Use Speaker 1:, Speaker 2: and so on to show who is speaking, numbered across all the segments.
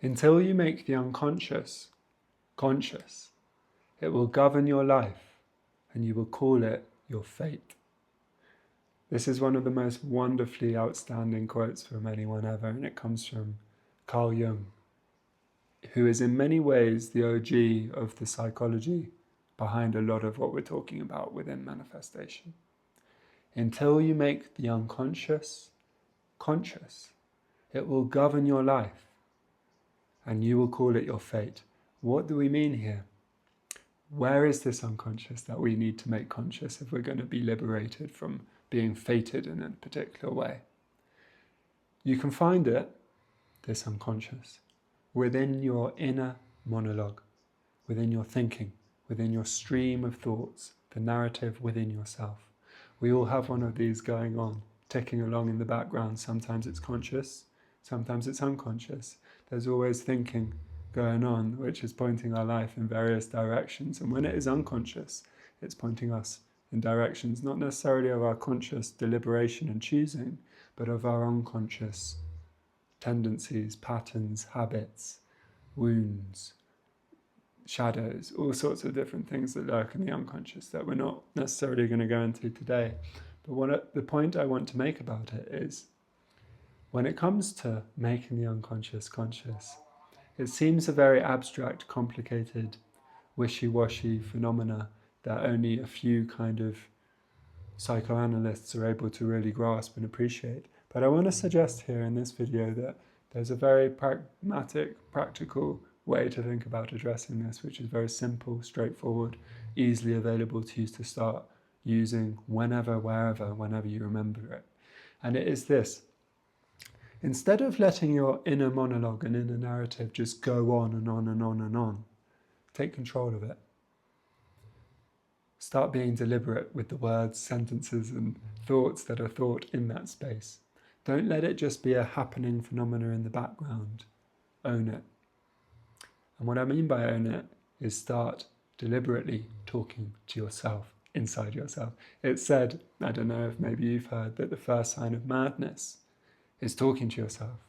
Speaker 1: Until you make the unconscious conscious, it will govern your life and you will call it your fate. This is one of the most wonderfully outstanding quotes from anyone ever, and it comes from Carl Jung, who is in many ways the OG of the psychology behind a lot of what we're talking about within manifestation. Until you make the unconscious conscious, it will govern your life and you will call it your fate. What do we mean here? Where is this unconscious that we need to make conscious if we're going to be liberated from being fated in a particular way? You can find it, this unconscious, within your inner monologue, within your thinking, within your stream of thoughts, the narrative within yourself. We all have one of these going on, ticking along in the background. Sometimes it's conscious, sometimes it's unconscious. There's always thinking going on, which is pointing our life in various directions. And when it is unconscious, it's pointing us in directions, not necessarily of our conscious deliberation and choosing, but of our unconscious tendencies, patterns, habits, wounds, shadows, all sorts of different things that lurk in the unconscious that we're not necessarily going to go into today. But the point I want to make about it is, when it comes to making the unconscious conscious, it seems a very abstract, complicated, wishy-washy phenomena that only a few kind of psychoanalysts are able to really grasp and appreciate. But I want to suggest here in this video that there's a very pragmatic, practical way to think about addressing this, which is very simple, straightforward, easily available to you to start using whenever, wherever, whenever you remember it. And it is this: instead of letting your inner monologue and inner narrative just go on and on and on and on, take control of it. Start being deliberate with the words, sentences, and thoughts that are thought in that space. Don't let it just be a happening phenomena in the background. Own it. And what I mean by own it is start deliberately talking to yourself, inside yourself. It's said, I don't know if maybe you've heard, that the first sign of madness is talking to yourself.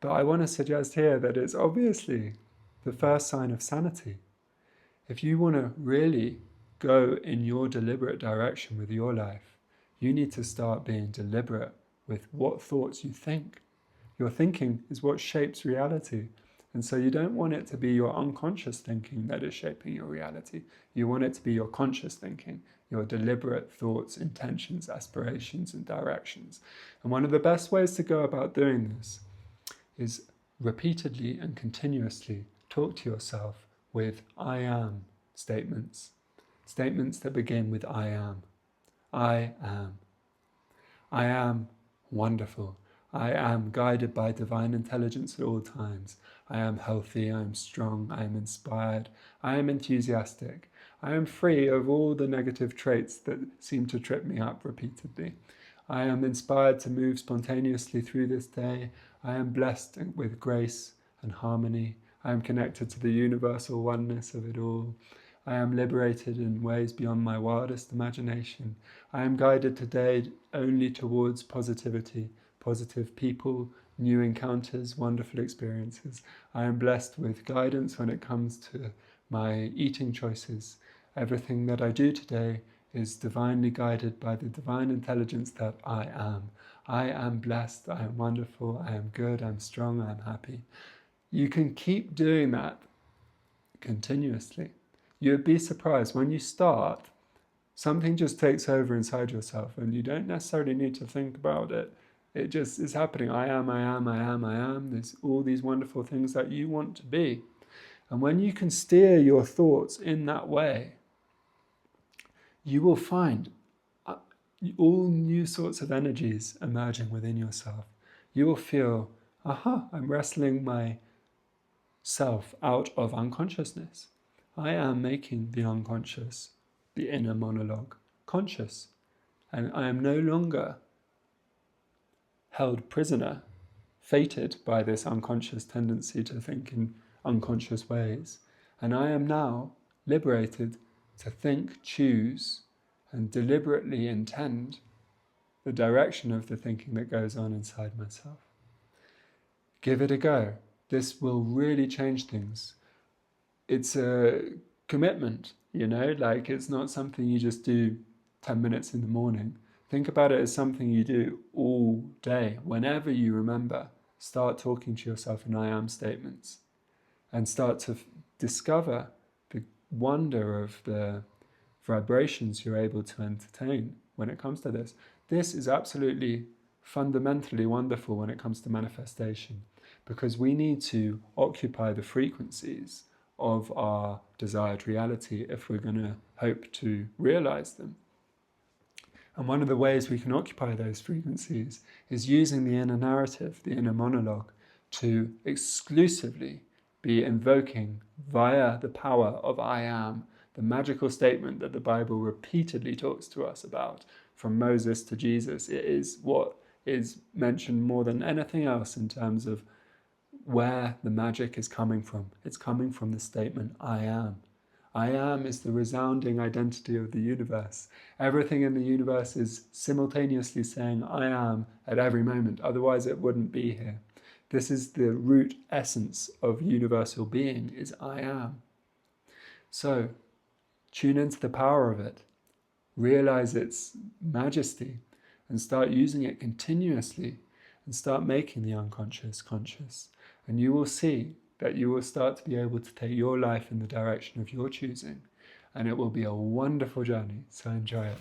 Speaker 1: But I want to suggest here that it's obviously the first sign of sanity. If you want to really go in your deliberate direction with your life, you need to start being deliberate with what thoughts you think. Your thinking is what shapes reality. And so you don't want it to be your unconscious thinking that is shaping your reality. You want it to be your conscious thinking, your deliberate thoughts, intentions, aspirations, and directions. And one of the best ways to go about doing this is repeatedly and continuously talk to yourself with I am statements. Statements that begin with I am. I am. I am wonderful. I am guided by divine intelligence at all times. I am healthy, I am strong, I am inspired, I am enthusiastic. I am free of all the negative traits that seem to trip me up repeatedly. I am inspired to move spontaneously through this day. I am blessed with grace and harmony. I am connected to the universal oneness of it all. I am liberated in ways beyond my wildest imagination. I am guided today only towards positivity, positive people, new encounters, wonderful experiences. I am blessed with guidance when it comes to my eating choices. Everything that I do today is divinely guided by the divine intelligence that I am. I am blessed, I am wonderful, I am good, I'm strong, I'm happy. You can keep doing that continuously. You'd be surprised when you start, something just takes over inside yourself and you don't necessarily need to think about it. It just is happening. I am, I am, I am, I am. There's all these wonderful things that you want to be. And when you can steer your thoughts in that way, you will find all new sorts of energies emerging within yourself. You will feel, aha, I'm wrestling myself out of unconsciousness. I am making the unconscious, the inner monologue, conscious. And I am no longer held prisoner, fated by this unconscious tendency to think in unconscious ways. And I am now liberated to think, choose, and deliberately intend the direction of the thinking that goes on inside myself. Give it a go. this will really change things. It's a commitment, like it's not something you just do 10 minutes in the morning. Think about it as something you do all day. Whenever you remember, start talking to yourself in I am statements and start to discover the wonder of the vibrations you're able to entertain when it comes to this. This is absolutely fundamentally wonderful when it comes to manifestation, because we need to occupy the frequencies of our desired reality if we're going to hope to realize them. And one of the ways we can occupy those frequencies is using the inner narrative, the inner monologue, to exclusively be invoking via the power of I am, the magical statement that the Bible repeatedly talks to us about, from Moses to Jesus. It is what is mentioned more than anything else in terms of where the magic is coming from. It's coming from the statement, I am. I am is the resounding identity of the universe. Everything in the universe is simultaneously saying I am at every moment, otherwise it wouldn't be here. This is the root essence of universal being, is I am. So, tune into the power of it, realize its majesty, and start using it continuously, and start making the unconscious conscious. And you will see that you will start to be able to take your life in the direction of your choosing, and it will be a wonderful journey, so enjoy it.